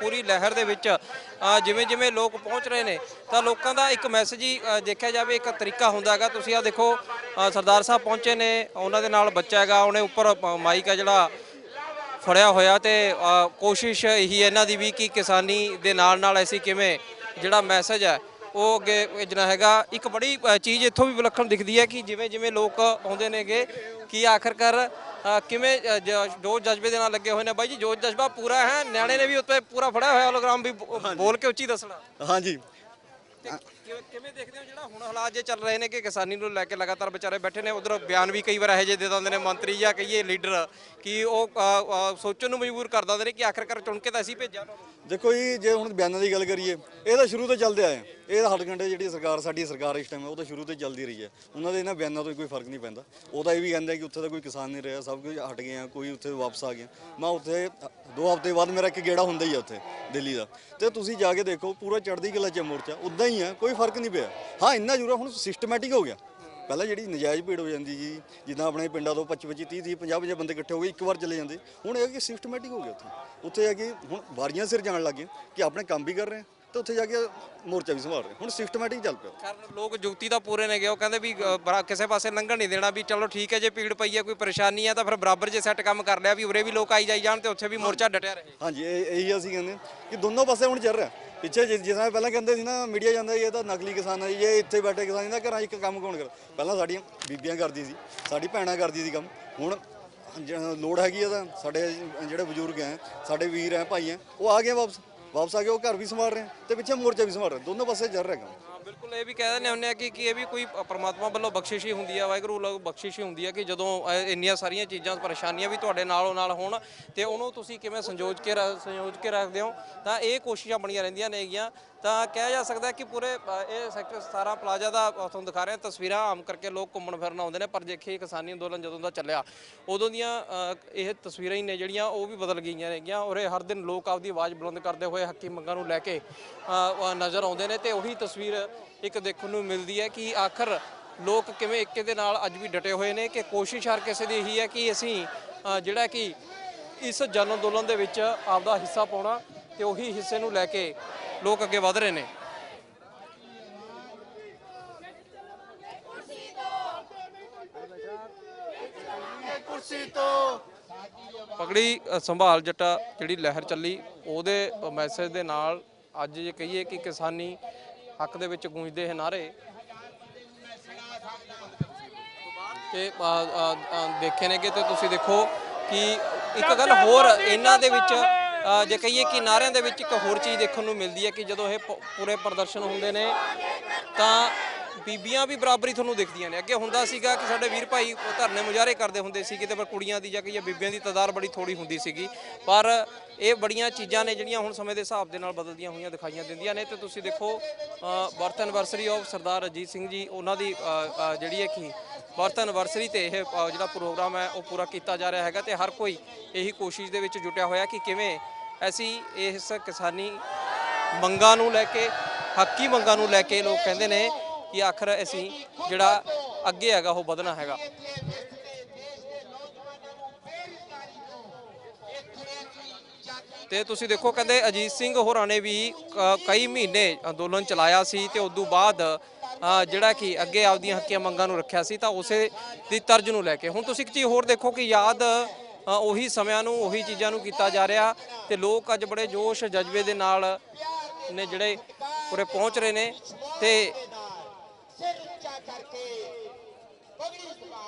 ਪੂਰੀ ਲਹਿਰ ਦੇ ਵਿੱਚ ਜਿਵੇਂ ਜਿਵੇਂ ਲੋਕ ਪਹੁੰਚ ਰਹੇ ਨੇ ਤਾਂ ਲੋਕਾਂ ਦਾ ਇੱਕ ਮੈਸੇਜ ਹੀ ਦੇਖਿਆ ਜਾਵੇ ਇੱਕ ਤਰੀਕਾ ਹੁੰਦਾ ਹੈਗਾ। ਤੁਸੀਂ ਆ ਦੇਖੋ ਸਰਦਾਰ ਸਾਹਿਬ ਪਹੁੰਚੇ ਨੇ, ਉਹਨਾਂ ਦੇ ਨਾਲ ਬੱਚਾ ਹੈਗਾ, ਉਹਨੇ ਉੱਪਰ ਮਾਈਕ ਹੈ ਜਿਹੜਾ ਫੜਿਆ ਹੋਇਆ ਤੇ ਕੋਸ਼ਿਸ਼ ਇਹੀ ਹੈ ਇਹਨਾਂ ਦੀ ਵੀ ਕਿ ਕਿਸਾਨੀ ਦੇ ਨਾਲ ਨਾਲ ਅਸੀਂ ਕਿਵੇਂ ਜਿਹੜਾ ਮੈਸੇਜ ਹੈ ਉਹ ਅੱਗੇ ਭੇਜਣਾ ਹੈਗਾ। ਇੱਕ ਬੜੀ ਚੀਜ਼ ਇੱਥੋਂ ਵੀ ਵਿਲੱਖਣ ਦਿਖਦੀ ਹੈ ਕਿ ਜਿਵੇਂ ਜਿਵੇਂ ਲੋਕ ਆਉਂਦੇ ਨੇਗੇ ਕਿ ਆਖਰਕਾਰ ਕਿਵੇਂ ਜੋਸ਼ ਜਜ਼ਬੇ ਦੇ ਨਾਲ ਲੱਗੇ ਹੋਏ ਨੇ। ਬਾਈ ਜੀ ਜੋਸ਼ ਜਜ਼ਬਾ ਪੂਰਾ ਹੈ, ਨਿਆਣੇ ਨੇ ਵੀ ਉੱਤੇ ਪੂਰਾ ਫੜਿਆ ਹੋਇਆ ਹੋਲੋਗ੍ਰਾਮ ਵੀ ਬੋਲ ਕੇ ਉੱਚੀ ਦੱਸਣਾ। ਹਾਂਜੀ ਕਿਵੇਂ ਦੇਖਦੇ ਹੋ ਜਿਹੜਾ ਹੁਣ ਹਾਲਾਤ ਜੇ ਚੱਲ ਰਹੇ ਨੇ ਕਿ ਕਿਸਾਨੀ ਨੂੰ ਲੈ ਕੇ ਲਗਾਤਾਰ ਵਿਚਾਰੇ ਬੈਠੇ ਨੇ, ਉਧਰ ਬਿਆਨ ਵੀ ਕਈ ਵਾਰ ਇਹੋ ਜਿਹੇ ਦੇ ਦਿੰਦੇ ਨੇ ਮੰਤਰੀ ਜਾਂ ਕਹੀਏ ਲੀਡਰ ਕਿ ਉਹ ਸੋਚਣ ਨੂੰ ਮਜਬੂਰ ਕਰ ਦਿੰਦੇ ਨੇ ਕਿ ਆਖਰਕਾਰ ਚੁਣ ਕੇ ਤਾਂ ਅਸੀਂ ਭੇਜਿਆ। ਦੇਖੋ ਜੀ, ਜੇ ਹੁਣ ਬਿਆਨਾਂ ਦੀ ਗੱਲ ਕਰੀਏ, ਇਹ ਤਾਂ ਸ਼ੁਰੂ ਤੋਂ ਚੱਲਦੇ ਆਏ। ਇਹ ਤਾਂ ਹੱਡਗੰਡੇ ਜਿਹੜੀ ਸਰਕਾਰ ਸਾਡੀ ਸਰਕਾਰ ਇਸ ਟਾਈਮ ਉਹ ਤਾਂ ਸ਼ੁਰੂ ਤੋਂ ਚੱਲਦੀ ਰਹੀ ਹੈ। ਉਹਨਾਂ ਦੇ ਇਹਨਾਂ ਬਿਆਨਾਂ ਤੋਂ ਕੋਈ ਫਰਕ ਨਹੀਂ ਪੈਂਦਾ। ਉਹ ਤਾਂ ਇਹ ਵੀ ਕਹਿੰਦੇ ਕਿ ਉੱਥੇ ਤਾਂ ਕੋਈ ਕਿਸਾਨ ਨਹੀਂ ਰਿਹਾ, ਸਭ ਕੁਝ ਹਟ ਗਏ ਆ, ਕੋਈ ਉੱਥੇ ਵਾਪਸ ਆ ਗਿਆ। ਮੈਂ ਉੱਥੇ 2 ਹਫ਼ਤੇ ਬਾਅਦ ਮੇਰਾ ਇੱਕ ਗੇੜਾ ਹੁੰਦਾ ਹੀ ਆ ਉੱਥੇ ਦਿੱਲੀ ਦਾ, ਤੇ ਤੁਸੀਂ ਜਾ ਕੇ ਦੇਖੋ ਪੂਰਾ ਚੜ੍ਹਦੀ ਕਲਾ 'ਚ ਮੋਰਚਾ ਉੱਦਾਂ ਹੀ ਆ, ਕੋਈ ਫਰਕ ਨਹੀਂ ਪਿਆ। ਹਾਂ ਇੰਨਾ ਜ਼ਰੂਰ ਹੁਣ ਸਿਸਟਮੈਟਿਕ ਹੋ ਗਿਆ। ਪਹਿਲਾਂ ਜਿਹੜੀ ਨਜਾਇਜ਼ ਭੀੜ ਹੋ ਜਾਂਦੀ ਜੀ, ਜਿੱਦਾਂ ਆਪਣੇ ਪਿੰਡਾਂ ਤੋਂ 25 30 50 ਬੰਦੇ ਇਕੱਠੇ ਹੋ ਗਏ ਇੱਕ ਵਾਰ ਚਲੇ ਜਾਂਦੇ। ਹੁਣ ਇਹ ਕਿ ਸਿਸਟਮੈਟਿਕ ਹੋ ਗਿਆ ਉੱਥੇ ਹੈ ਕਿ ਹੁਣ ਵਾਰੀਆਂ ਸਿਰ ਜਾਣ ਲੱਗ ਗਏ ਕਿ ਆਪਣੇ ਕੰਮ ਵੀ ਕਰ ਰਹੇ ਤੇ ਉੱਥੇ ਜਾ ਕੇ ਮੋਰਚਾ ਵੀ ਸੰਭਾਲ ਰਹੇ। ਹੁਣ ਸਿਸਟਮੈਟਿਕ ਚੱਲ ਪਿਆ। ਕਾਰਨ ਲੋਕ ਜੁਗਤੀ ਤਾਂ ਪੂਰੇ ਨੇ ਗਏ, ਉਹ ਕਹਿੰਦੇ ਵੀ ਕਿਸੇ ਪਾਸੇ ਲੰਘਣ ਨਹੀਂ ਦੇਣਾ, ਵੀ ਚਲੋ ਠੀਕ ਹੈ ਜੇ ਭੀੜ ਪਈ ਹੈ ਕੋਈ ਪਰੇਸ਼ਾਨੀ ਹੈ ਤਾਂ ਫਿਰ ਬਰਾਬਰ ਜੇ ਸੈੱਟ ਕੰਮ ਕਰ ਲਿਆ ਵੀ ਉਰੇ ਵੀ ਲੋਕ ਆਈ ਜਾਈ ਜਾਣ ਤੇ ਉੱਥੇ ਵੀ ਮੋਰਚਾ ਡਟਿਆ ਰਹੇ। ਹਾਂਜੀ ਇਹੀ ਅਸੀਂ ਕਹਿੰਦੇ ਕਿ ਦੋਨੋਂ ਪਾਸੇ ਹੁਣ ਚੱਲ ਰਿਹਾ। ਪਿੱਛੇ ਜਿਸ ਤਰ੍ਹਾਂ ਪਹਿਲਾਂ ਕਹਿੰਦੇ ਸੀ ਨਾ ਮੀਡੀਆ ਜਾਂਦਾ ਇਹ ਤਾਂ ਨਕਲੀ ਕਿਸਾਨ ਹੈ, ਇਹ ਇੱਥੇ ਬੈਠੇ ਕਿਸਾਨ ਇਹਨਾਂ ਘਰਾਂ 'ਚ ਇੱਕ ਕੰਮ ਕੌਣ ਕਰ। ਪਹਿਲਾਂ ਸਾਡੀਆਂ ਬੀਬੀਆਂ ਕਰਦੀ ਸੀ, ਸਾਡੀ ਭੈਣਾਂ ਕਰਦੀ ਸੀ ਕੰਮ। ਹੁਣ ਲੋੜ ਹੈਗੀ ਆ ਤਾਂ ਸਾਡੇ ਜਿਹੜੇ ਬਜ਼ੁਰਗ ਹੈ, ਸਾਡੇ ਵੀਰ ਹੈ, ਭਾਈ ਹੈ, ਉਹ ਆ ਗਏ ਵਾਪਸ ਆ ਗਏ। ਉਹ ਘਰ ਵੀ ਸੰਭਾਲ ਰਹੇ ਤੇ ਪਿੱਛੇ ਮੋਰਚਾ ਵੀ ਸੰਭਾਲ ਰਹੇ, ਦੋਨੋਂ ਪਾਸੇ ਚੱਲ ਰਿਹਾ ਕੰਮ। ਬਿਲਕੁਲ ਇਹ ਵੀ ਕਹਿ ਦਿੰਦੇ ਹੁੰਦੇ ਆ ਕਿ ਇਹ ਵੀ ਕੋਈ ਪਰਮਾਤਮਾ ਵੱਲੋਂ ਬਖਸ਼ਿਸ਼ ਹੀ ਹੁੰਦੀ ਆ, ਵਾਹਿਗੁਰੂ ਵੱਲੋਂ ਬਖਸ਼ਿਸ਼ ਹੀ ਹੁੰਦੀ ਆ ਕਿ ਜਦੋਂ ਇੰਨੀਆਂ ਸਾਰੀਆਂ ਚੀਜ਼ਾਂ ਪਰੇਸ਼ਾਨੀਆਂ ਵੀ ਤੁਹਾਡੇ ਨਾਲੋਂ ਨਾਲ ਹੋਣ ਤੇ ਉਹਨੂੰ ਤੁਸੀਂ ਕਿਵੇਂ ਸੰਜੋਜ ਕੇ ਰੱਖਦੇ ਹੋ। ਤਾਂ ਇਹ ਕੋਸ਼ਿਸ਼ਾਂ ਬਣੀਆਂ ਰਹਿੰਦੀਆਂ ਨੇਗੀਆਂ ਤਾਂ ਕਿਹਾ ਜਾ ਸਕਦਾ ਕਿ ਪੂਰੇ ਇਹ ਸੈਕਟਰ 17 ਪਲਾਜ਼ਾ ਦਾ ਤੁਹਾਨੂੰ ਦਿਖਾ ਰਹੇ ਹਾਂ ਤਸਵੀਰਾਂ। ਆਮ ਕਰਕੇ ਲੋਕ ਘੁੰਮਣ ਫਿਰਨ ਆਉਂਦੇ ਨੇ, ਪਰ ਦੇਖੀਏ ਕਿਸਾਨੀ ਅੰਦੋਲਨ ਜਦੋਂ ਦਾ ਚੱਲਿਆ ਉਦੋਂ ਦੀਆਂ ਇਹ ਤਸਵੀਰਾਂ ਹੀ ਨੇ ਜਿਹੜੀਆਂ ਉਹ ਵੀ ਬਦਲ ਗਈਆਂ ਨੇਗੀਆਂ। ਔਰ ਇਹ ਹਰ ਦਿਨ ਲੋਕ ਆਪਦੀ ਆਵਾਜ਼ ਬੁਲੰਦ ਕਰਦੇ ਹੋਏ ਹੱਕੀ ਮੰਗਾਂ ਨੂੰ ਲੈ ਕੇ ਨਜ਼ਰ ਆਉਂਦੇ ਨੇ, ਤੇ ਉਹੀ ਤਸਵੀਰ ਇੱਕ ਦੇਖਣ ਨੂੰ ਮਿਲਦੀ ਹੈ ਕਿ ਆਖਰ ਲੋਕ ਕਿਵੇਂ ਇੱਕ ਦੇ ਨਾਲ ਅੱਜ ਵੀ ਡਟੇ ਹੋਏ ਨੇ। ਕਿ ਕੋਸ਼ਿਸ਼ ਹਰ ਕਿਸੇ ਦੀ ਇਹੀ ਹੈ ਕਿ ਅਸੀਂ ਜਿਹੜਾ ਕਿ ਇਸ ਜਨ ਅੰਦੋਲਨ ਦੇ ਵਿੱਚ ਆਪਦਾ ਹਿੱਸਾ ਪਾਉਣਾ, ਤੇ ਉਹੀ ਹਿੱਸੇ ਨੂੰ ਲੈ ਕੇ ਲੋਕ ਅੱਗੇ ਵਧ ਰਹੇ ਨੇ। ਪਗੜੀ ਸੰਭਾਲ ਜੱਟਾ ਜਿਹੜੀ ਲਹਿਰ ਚੱਲੀ ਉਹਦੇ ਮੈਸੇਜ ਦੇ ਨਾਲ ਅੱਜ ਜੇ ਕਹੀਏ ਕਿ ਕਿਸਾਨੀ ਹੱਕ ਦੇ ਵਿੱਚ ਗੂੰਜਦੇ ਹਨ ਨਾਅਰੇ, ਤੇ ਦੇਖੇ ਨੇਗੇ। ਤੇ ਤੁਸੀਂ ਦੇਖੋ ਕਿ ਇੱਕ ਗੱਲ ਹੋਰ ਇਹਨਾਂ ਦੇ ਵਿੱਚ ਜੇ ਕਹੀਏ ਕਿ ਨਾਅਰਿਆਂ ਦੇ ਵਿੱਚ ਇੱਕ ਹੋਰ ਚੀਜ਼ ਦੇਖਣ ਨੂੰ ਮਿਲਦੀ ਹੈ ਕਿ ਜਦੋਂ ਇਹ ਪੂਰੇ ਪ੍ਰਦਰਸ਼ਨ ਹੁੰਦੇ ਨੇ ਤਾਂ ਬੀਬੀਆਂ ਵੀ ਬਰਾਬਰੀ ਤੁਹਾਨੂੰ ਦਿਖਦੀਆਂ ਨੇ। ਅੱਗੇ ਹੁੰਦਾ ਸੀਗਾ ਕਿ ਸਾਡੇ ਵੀਰ ਭਾਈ ਧਰਨੇ ਮੁਜ਼ਾਹਰੇ ਕਰਦੇ ਹੁੰਦੇ ਸੀ ਕਿਤੇ, ਪਰ ਕੁੜੀਆਂ ਦੀ ਜਾਂ ਕਿ ਬੀਬੀਆਂ ਦੀ ਤਾਦਾਦ ਬੜੀ ਥੋੜੀ ਹੁੰਦੀ ਸੀਗੀ। ਪਰ ਇਹ ਬੜੀਆਂ ਚੀਜ਼ਾਂ ਨੇ ਜਿਹੜੀਆਂ ਹੁਣ ਸਮੇਂ ਦੇ ਹਿਸਾਬ ਦੇ ਨਾਲ ਬਦਲਦੀਆਂ ਹੋਈਆਂ ਦਿਖਾਈਆਂ ਦਿੰਦੀਆਂ ਨੇ। ਤੇ ਤੁਸੀਂ ਦੇਖੋ birth anniversary of Sardar Ajit Singh ji, ਉਹਨਾਂ ਦੀ ਜਿਹੜੀ ਹੈ ਕਿ ਬਰਥ ਐਨਵਰਸਰੀ ਤੇ ਇਹ ਜਿਹੜਾ ਪ੍ਰੋਗਰਾਮ ਹੈ ਉਹ ਪੂਰਾ ਕੀਤਾ ਜਾ ਰਿਹਾ ਹੈਗਾ। ਤੇ ਹਰ ਕੋਈ ਇਹੀ ਕੋਸ਼ਿਸ਼ ਦੇ ਵਿੱਚ ਜੁਟਿਆ ਹੋਇਆ ਕਿ ਕਿਵੇਂ ਅਸੀਂ ਇਸ ਕਿਸਾਨੀ ਮੰਗਾਂ ਨੂੰ ਲੈ ਕੇ, ਹੱਕੀ ਮੰਗਾਂ ਨੂੰ ਲੈ ਕੇ ਲੋਕ ਕਹਿੰਦੇ ਨੇ ਕਿ ਆਖਰ ਅਸੀਂ ਜਿਹੜਾ ਅੱਗੇ ਹੈਗਾ ਉਹ ਵਧਣਾ ਹੈਗਾ। ਤੇ ਤੁਸੀਂ ਦੇਖੋ ਕਹਿੰਦੇ ਅਜੀਤ ਸਿੰਘ ਹੋਰਾਂ ਨੇ ਵੀ ਕਈ ਮਹੀਨੇ ਅੰਦੋਲਨ ਚਲਾਇਆ ਸੀ, ਤੇ ਉਦੋਂ ਬਾਅਦ ਜਿਹੜਾ ਕਿ ਅੱਗੇ ਆਪਦੀਆਂ ਹੱਕੀਆਂ ਮੰਗਾਂ ਨੂੰ ਰੱਖਿਆ ਸੀ, ਤਾਂ ਉਸੇ ਦੀ ਤਰਜ ਨੂੰ ਲੈ ਕੇ ਹੁਣ ਤੁਸੀਂ ਇੱਕ ਚੀਜ਼ ਹੋਰ ਦੇਖੋ ਕਿ ਯਾਦ ਉਹੀ ਸਮਿਆਂ ਨੂੰ, ਉਹੀ ਚੀਜ਼ਾਂ ਨੂੰ ਕੀਤਾ ਜਾ ਰਿਹਾ। ਤੇ ਲੋਕ ਅੱਜ ਬੜੇ ਜੋਸ਼ ਜਜ਼ਬੇ ਦੇ ਨਾਲ ਨੇ ਜਿਹੜੇ ਪੂਰੇ ਪਹੁੰਚ ਰਹੇ ਨੇ। ਤੇ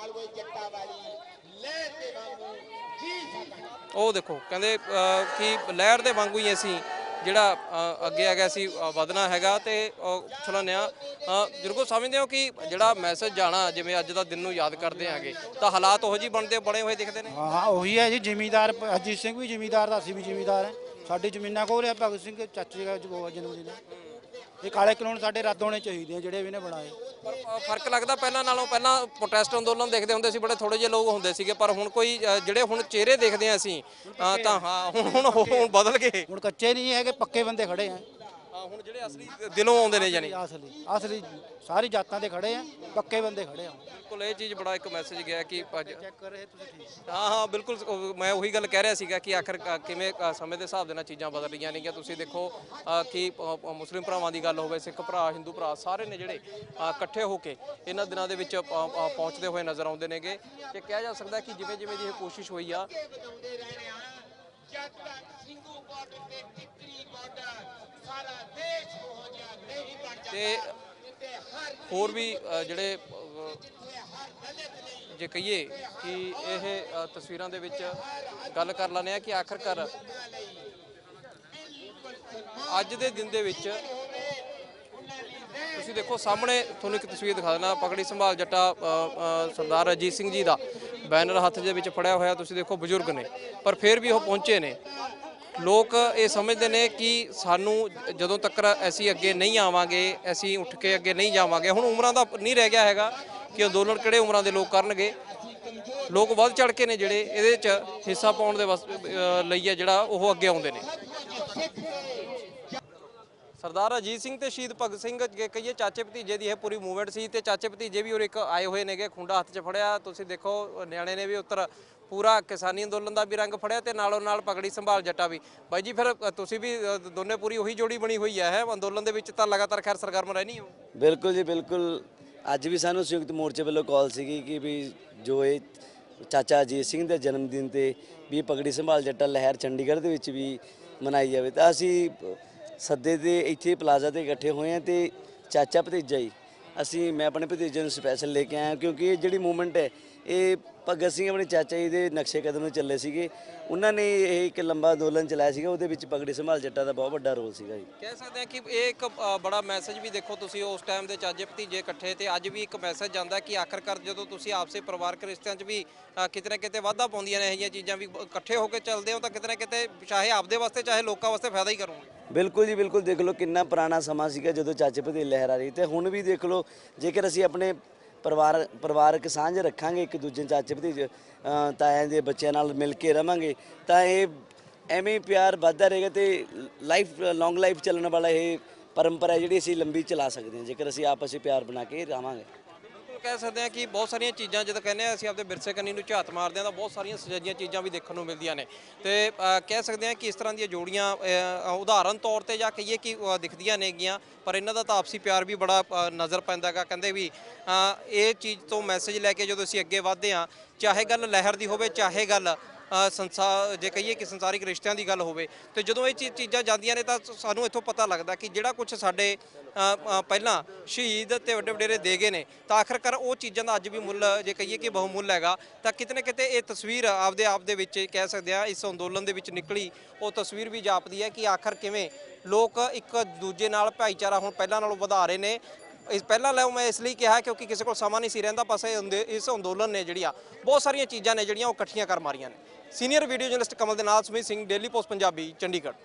ਉਹ ਦੇਖੋ ਕਹਿੰਦੇ ਕਿ ਲਹਿਰ ਦੇ ਵਾਂਗੂ ਹੀ ਅਸੀਂ ਜਿਹੜਾ ਅੱਗੇ ਆ ਗਿਆ ਸੀ ਵਧਣਾ ਹੈਗਾ। ਤੇ ਚਲਾਉਂਦੇ ਹਾਂ ਜਰੂਰ ਸਮਝਦੇ ਹੋ ਕਿ ਜਿਹੜਾ ਮੈਸੇਜ ਜਾਣਾ, ਜਿਵੇਂ ਅੱਜ ਦਾ ਦਿਨ ਨੂੰ ਯਾਦ ਕਰਦੇ ਆਂਗੇ ਤਾਂ ਹਾਲਾਤ ਉਹੋ ਜਿਹੇ ਬਣੇ ਹੋਏ ਦਿਖਦੇ ਨੇ। ਹਾਂ ਉਹੀ ਹੈ ਜੀ, ਜ਼ਿਮੀਂਦਾਰ ਅਜੀਤ ਸਿੰਘ ਵੀ ਜ਼ਿਮੀਂਦਾਰ ਦਾ, ਅਸੀਂ ਵੀ ਜ਼ਿਮੀਂਦਾਰ ਹੈ। ਸਾਡੀ ਜ਼ਮੀਨਾਂ ਕੋਲ ਰਿਹਾ ਭਗਤ ਸਿੰਘ ਚਾਚੇ ਦਾ ਜਨਮ ਦਿਨ। ਇਹ ਕਾਲੇ ਕਾਨੂੰਨ ਸਾਡੇ ਰੱਦ ਹੋਣੇ ਚਾਹੀਦੇ ਆ ਜਿਹੜੇ ਵੀ ਨੇ ਬਣਾਏ। ਪਰ ਫਰਕ ਲੱਗਦਾ ਪਹਿਲਾਂ ਨਾਲੋਂ? ਪਹਿਲਾਂ ਪ੍ਰੋਟੈਸਟ ਅੰਦੋਲਨ ਦੇਖਦੇ ਹੁੰਦੇ ਸੀ, ਬੜੇ ਥੋੜੇ ਜਿਹੇ ਲੋਕ ਹੁੰਦੇ ਸੀਗੇ, ਪਰ ਹੁਣ ਕੋਈ ਜਿਹੜੇ ਹੁਣ ਚਿਹਰੇ ਦੇਖਦੇ ਆ ਅਸੀਂ ਤਾਂ ਹਾਂ ਹੁਣ ਬਦਲ ਗਏ। ਹੁਣ ਕੱਚੇ ਨਹੀਂ ਹੈਗੇ, ਪੱਕੇ ਬੰਦੇ ਖੜੇ ਆ। ਹੁਣ ਜਿਹੜੇ ਅਸਲੀ ਦਿਲੋਂ ਆਉਂਦੇ ਨੇ, ਜਾਨੀ ਅਸਲੀ ਸਾਰੀ ਜਾਤਾਂ ਦੇ ਖੜੇ ਆ, ਪੱਕੇ ਬੰਦੇ ਖੜੇ ਆ। ਬਿਲਕੁਲ ਇਹ ਚੀਜ਼ ਬੜਾ ਇੱਕ ਮੈਸੇਜ ਗਿਆ ਕਿ ਚੈੱਕ ਕਰ ਰਹੇ ਤੁਸੀਂ ਠੀਕ। ਹਾਂ ਬਿਲਕੁਲ ਮੈਂ ਉਹੀ ਗੱਲ ਕਹਿ ਰਿਹਾ ਸੀਗਾ ਕਿ ਆਖਰ ਕਿਵੇਂ ਸਮੇਂ ਦੇ ਹਿਸਾਬ ਦੇ ਨਾਲ ਚੀਜ਼ਾਂ ਬਦਲ ਰਹੀਆਂ ਨੇਗੀਆਂ। ਤੁਸੀਂ ਦੇਖੋ ਕਿ ਮੁਸਲਿਮ ਭਰਾਵਾਂ ਦੀ ਗੱਲ ਹੋਵੇ, ਸਿੱਖ ਭਰਾ, ਹਿੰਦੂ ਭਰਾ, ਸਾਰੇ ਨੇ ਜਿਹੜੇ ਇਕੱਠੇ ਹੋ ਕੇ ਇਹਨਾਂ ਦਿਨਾਂ ਦੇ ਵਿੱਚ ਪਹੁੰਚਦੇ ਹੋਏ ਨਜ਼ਰ ਆਉਂਦੇ ਨੇਗੇ। ਤੇ ਕਿਹਾ ਜਾ ਸਕਦਾ ਕਿ ਜਿਵੇਂ ਜਿਵੇਂ ਦੀ ਇਹ ਕੋਸ਼ਿਸ਼ ਹੋਈ ਆ ਤੇ ਹੋਰ ਵੀ ਜਿਹੜੇ ਜੇ ਕਹੀਏ ਕਿ ਇਹ ਤਸਵੀਰਾਂ ਦੇ ਵਿੱਚ ਗੱਲ ਕਰ ਲੈਂਦੇ ਆ ਕਿ ਆਖਰਕਾਰ ਅੱਜ ਦੇ ਦਿਨ ਦੇ ਵਿੱਚ ਤੁਸੀਂ ਦੇਖੋ ਸਾਹਮਣੇ ਤੁਹਾਨੂੰ ਇੱਕ ਤਸਵੀਰ ਦਿਖਾ ਦੇਣਾ, ਪਗੜੀ ਸੰਭਾਲ ਜੱਟਾ ਸਰਦਾਰ ਅਜੀਤ ਸਿੰਘ ਜੀ ਦਾ ਬੈਨਰ ਹੱਥ ਦੇ ਵਿੱਚ ਫੜਿਆ ਹੋਇਆ। ਤੁਸੀਂ ਦੇਖੋ ਬਜ਼ੁਰਗ ਨੇ, ਪਰ ਫਿਰ ਵੀ ਉਹ ਪਹੁੰਚੇ ਨੇ। ਲੋਕ ਇਹ ਸਮਝਦੇ ਨੇ ਕਿ ਸਾਨੂੰ ਜਦੋਂ ਤੱਕ ਅਸੀਂ ਅੱਗੇ ਨਹੀਂ ਆਵਾਂਗੇ, ਅਸੀਂ ਉੱਠ ਕੇ ਅੱਗੇ ਨਹੀਂ ਜਾਵਾਂਗੇ। ਹੁਣ ਉਮਰਾਂ ਦਾ ਨਹੀਂ ਰਹਿ ਗਿਆ ਹੈਗਾ ਕਿ ਅੰਦੋਲਨ ਕਿਹੜੇ ਉਮਰਾਂ ਦੇ ਲੋਕ ਕਰਨਗੇ। ਲੋਕ ਵੱਧ ਚੜ ਕੇ ਨੇ ਜਿਹੜੇ ਇਹਦੇ 'ਚ ਹਿੱਸਾ ਪਾਉਣ ਦੇ ਲਈ ਹੈ ਜਿਹੜਾ ਉਹ ਅੱਗੇ ਆਉਂਦੇ ਨੇ। ਸਰਦਾਰ ਅਜੀਤ ਸਿੰਘ ਤੇ ਸ਼ਹੀਦ ਭਗਤ ਸਿੰਘ ਕਹੀਏ ਚਾਚੇ ਭਤੀਜੇ ਦੀ ਇਹ ਪੂਰੀ ਮੂਵਮੈਂਟ ਸੀ, ਤੇ ਚਾਚੇ ਭਤੀਜੇ ਵੀ ਉਹ ਇੱਕ ਆਏ ਹੋਏ ਨੇਗੇ, ਖੁੰਡਾ ਹੱਥ 'ਚ ਫੜਿਆ। ਤੁਸੀਂ ਦੇਖੋ ਨਿਆਣੇ ਨੇ ਵੀ ਉੱਤਰ ਪੂਰਾ ਕਿਸਾਨੀ ਅੰਦੋਲਨ ਦਾ ਵੀ ਰੰਗ ਫੜਿਆ ਤੇ ਨਾਲੋਂ ਨਾਲ ਪਗੜੀ ਸੰਭਾਲ ਜੱਟਾ ਵੀ। ਬਾਈ ਜੀ ਫਿਰ ਤੁਸੀਂ ਵੀ ਦੋਨੇ ਪੂਰੀ ਉਹੀ ਜੋੜੀ ਬਣੀ ਹੋਈ ਹੈ ਅੰਦੋਲਨ ਦੇ ਵਿੱਚ, ਤਾਂ ਲਗਾਤਾਰ ਖੈਰ ਸਰਗਰਮ ਰਹਿਣੀ ਹੋ? ਬਿਲਕੁਲ ਜੀ ਬਿਲਕੁਲ। ਅੱਜ ਵੀ ਸਾਨੂੰ ਸੰਯੁਕਤ ਮੋਰਚੇ ਵੱਲੋਂ ਕਾਲ ਸੀਗੀ ਕਿ ਵੀ ਜੋ ਇਹ ਚਾਚਾ ਅਜੀਤ ਸਿੰਘ ਦੇ ਜਨਮ ਦਿਨ ਤੇ ਵੀ ਪਗੜੀ ਸੰਭਾਲ ਜੱਟਾ ਲਹਿਰ ਚੰਡੀਗੜ੍ਹ ਦੇ ਵਿੱਚ ਵੀ ਮਨਾਈ ਜਾਵੇ, ਤਾਂ ਅਸੀਂ ਸੱਦੇ ਤੇ ਇੱਥੇ ਪਲਾਜ਼ਾ ਤੇ ਇਕੱਠੇ ਹੋਏ ਹਾਂ। ਤੇ ਚਾਚਾ ਭਤੀਜਾ ਹੀ ਮੈਂ ਆਪਣੇ ਭਤੀਜੇ ਨੂੰ ਸਪੈਸ਼ਲ ਲੈ ਕੇ ਆਇਆ, ਕਿਉਂਕਿ ਇਹ ਜਿਹੜੀ ਮੂਵਮੈਂਟ ਹੈ ਇਹ ਭਗਤ ਸਿੰਘ ਆਪਣੇ ਚਾਚਾ ਜੀ ਦੇ ਨਕਸ਼ੇ ਕਦਮ ਨੂੰ ਚੱਲੇ ਸੀਗੇ। ਉਹਨਾਂ ਨੇ ਇਹ ਇੱਕ ਲੰਬਾ ਅੰਦੋਲਨ ਚਲਾਇਆ ਸੀਗਾ, ਉਹਦੇ ਵਿੱਚ ਪਗੜੀ ਸੰਭਾਲ ਜੱਟਾਂ ਦਾ ਬਹੁਤ ਵੱਡਾ ਰੋਲ ਸੀਗਾ ਜੀ। ਕਹਿ ਸਕਦੇ ਹਾਂ ਕਿ ਇਹ ਇੱਕ ਬੜਾ ਮੈਸੇਜ ਵੀ ਦੇਖੋ, ਤੁਸੀਂ ਉਸ ਟਾਈਮ ਦੇ ਚਾਚੇ ਭਤੀਜੇ ਇਕੱਠੇ ਤੇ ਅੱਜ ਵੀ ਇੱਕ ਮੈਸੇਜ ਜਾਂਦਾ ਕਿ ਆਖਰਕਾਰ ਜਦੋਂ ਤੁਸੀਂ ਆਪਸੇ ਪਰਿਵਾਰਕ ਰਿਸ਼ਤਿਆਂ 'ਚ ਵੀ ਕਿਤੇ ਨਾ ਕਿਤੇ ਵਾਧਾ ਪਾਉਂਦੀਆਂ ਨੇ ਇਹ ਜਿਹੀਆਂ ਚੀਜ਼ਾਂ, ਵੀ ਇਕੱਠੇ ਹੋ ਕੇ ਚੱਲਦੇ ਹੋ ਤਾਂ ਕਿਤੇ ਨਾ ਕਿਤੇ ਚਾਹੇ ਆਪਦੇ ਵਾਸਤੇ ਚਾਹੇ ਲੋਕਾਂ ਵਾਸਤੇ ਫਾਇਦਾ ਹੀ ਕਰੋਗੇ। ਬਿਲਕੁਲ ਜੀ ਬਿਲਕੁਲ। ਦੇਖ ਲਓ ਕਿੰਨਾ ਪੁਰਾਣਾ ਸਮਾਂ ਸੀਗਾ ਜਦੋਂ ਚਾਚੇ ਭਤੀਜੇ ਲਹਿਰ ਆ ਰਹੀ, ਤੇ ਹੁਣ ਵੀ ਦੇਖ ਲਓ ਜੇਕਰ ਅਸੀਂ ਆਪਣੇ ਪਰਿਵਾਰਕ ਸਾਂਝ ਰੱਖਾਂਗੇ, ਇੱਕ ਦੂਜੇ ਚਾਚੇ ਭਤੀਜੇ ਤਾਇਆਂ ਦੇ ਬੱਚਿਆਂ ਨਾਲ ਮਿਲ ਕੇ ਰਵਾਂਗੇ ਤਾਂ ਇਹ ਐਵੇਂ ਹੀ ਪਿਆਰ ਵੱਧਦਾ ਰਹੇਗਾ ਤੇ ਲੌਂਗ ਲਾਈਫ ਚੱਲਣ ਵਾਲਾ ਇਹ ਪਰੰਪਰਾ ਜਿਹੜੀ ਅਸੀਂ ਲੰਬੀ ਚਲਾ ਸਕਦੇ ਹਾਂ ਜੇਕਰ ਅਸੀਂ ਆਪਸ ਵਿੱਚ ਪਿਆਰ ਬਣਾ ਕੇ ਰਵਾਂਗੇ। ਬਿਲਕੁਲ ਕਹਿ ਸਕਦੇ ਹਾਂ ਕਿ ਬਹੁਤ ਸਾਰੀਆਂ ਚੀਜ਼ਾਂ ਜਦੋਂ ਕਹਿੰਦੇ ਆ ਅਸੀਂ ਆਪਦੇ ਵਿਰਸੇ ਕੰਨੀ ਨੂੰ ਝਾਤ ਮਾਰਦੇ ਹਾਂ ਤਾਂ ਬਹੁਤ ਸਾਰੀਆਂ ਸਜਾਈਆਂ ਚੀਜ਼ਾਂ ਵੀ ਦੇਖਣ ਨੂੰ ਮਿਲਦੀਆਂ ਨੇ ਤੇ ਕਹਿ ਸਕਦੇ ਹਾਂ ਕਿ ਇਸ ਤਰ੍ਹਾਂ ਦੀਆਂ ਜੋੜੀਆਂ ਉਦਾਹਰਨ ਤੌਰ ਤੇ ਜਾਂ ਕਹੀਏ ਕਿ ਦਿਖਦੀਆਂ ਨੇਗੀਆਂ, ਪਰ ਇਹਨਾਂ ਦਾ ਤਾਂ ਆਪਸੀ ਪਿਆਰ ਵੀ ਬੜਾ ਨਜ਼ਰ ਪੈਂਦਾ ਹੈਗਾ। ਕਹਿੰਦੇ ਵੀ ਇਹ ਚੀਜ਼ ਤੋਂ ਮੈਸੇਜ ਲੈ ਕੇ ਜਦੋਂ ਅਸੀਂ ਅੱਗੇ ਵਧਦੇ ਹਾਂ, ਚਾਹੇ ਗੱਲ ਲਹਿਰ ਦੀ ਹੋਵੇ ਚਾਹੇ ਗੱਲ ਜੇ ਕਹੀਏ ਕਿ ਸੰਸਾਰਿਕ ਰਿਸ਼ਤਿਆਂ ਦੀ ਗੱਲ ਹੋਵੇ, ਤੇ ਜਦੋਂ ਇਹ ਚੀਜ਼ਾਂ ਜਾਂਦੀਆਂ ਨੇ ਤਾਂ ਸਾਨੂੰ ਇੱਥੋਂ ਪਤਾ ਲੱਗਦਾ ਕਿ ਜਿਹੜਾ ਕੁਝ ਸਾਡੇ ਪਹਿਲਾਂ ਸ਼ਹੀਦ ਤੇ ਵੱਡੇ ਵਡੇਰੇ ਦੇ ਗਏ ਨੇ ਤਾਂ ਆਖਰਕਾਰ ਉਹ ਚੀਜ਼ਾਂ ਦਾ ਅੱਜ ਵੀ ਮੁੱਲ ਜੇ ਕਹੀਏ ਕਿ ਬਹੁਮੁੱਲ ਹੈਗਾ। ਤਾਂ ਕਿਤੇ ਨਾ ਕਿਤੇ ਇਹ ਤਸਵੀਰ ਆਪਦੇ ਆਪ ਦੇ ਵਿੱਚ ਕਹਿ ਸਕਦੇ ਆ ਇਸ ਅੰਦੋਲਨ ਦੇ ਵਿੱਚ ਨਿਕਲੀ ਉਹ ਤਸਵੀਰ ਵੀ ਜਾਪਦੀ ਹੈ ਕਿ ਆਖਰ ਕਿਵੇਂ ਲੋਕ ਇੱਕ ਦੂਜੇ ਨਾਲ ਭਾਈਚਾਰਾ ਹੁਣ ਪਹਿਲਾਂ ਨਾਲੋਂ ਵਧਾ ਰਹੇ ਨੇ। ਪਹਿਲਾਂ ਲੈ ਮੈਂ ਇਸ ਲਈ ਕਿਹਾ ਕਿਉਂਕਿ ਕਿਸੇ ਕੋਲ ਸਮਾਂ ਨਹੀਂ ਸੀ ਰਹਿੰਦਾ, ਪਾਸੇ ਇਸ ਅੰਦੋਲਨ ਨੇ ਜਿਹੜੀਆਂ ਬਹੁਤ ਸਾਰੀਆਂ ਚੀਜ਼ਾਂ ਨੇ ਜਿਹੜੀਆਂ ਉਹ ਇਕੱਠੀਆਂ ਕਰ ਮਾਰੀਆਂ ਨੇ। ਸੀਨੀਅਰ ਵੀਡੀਓ ਜਰਨਲਿਸਟ ਕਮਲ ਦੇ ਨਾਲ ਸੁਮੀਤ ਸਿੰਘ, ਡੇਲੀ ਪੋਸਟ ਪੰਜਾਬੀ, ਚੰਡੀਗੜ੍ਹ।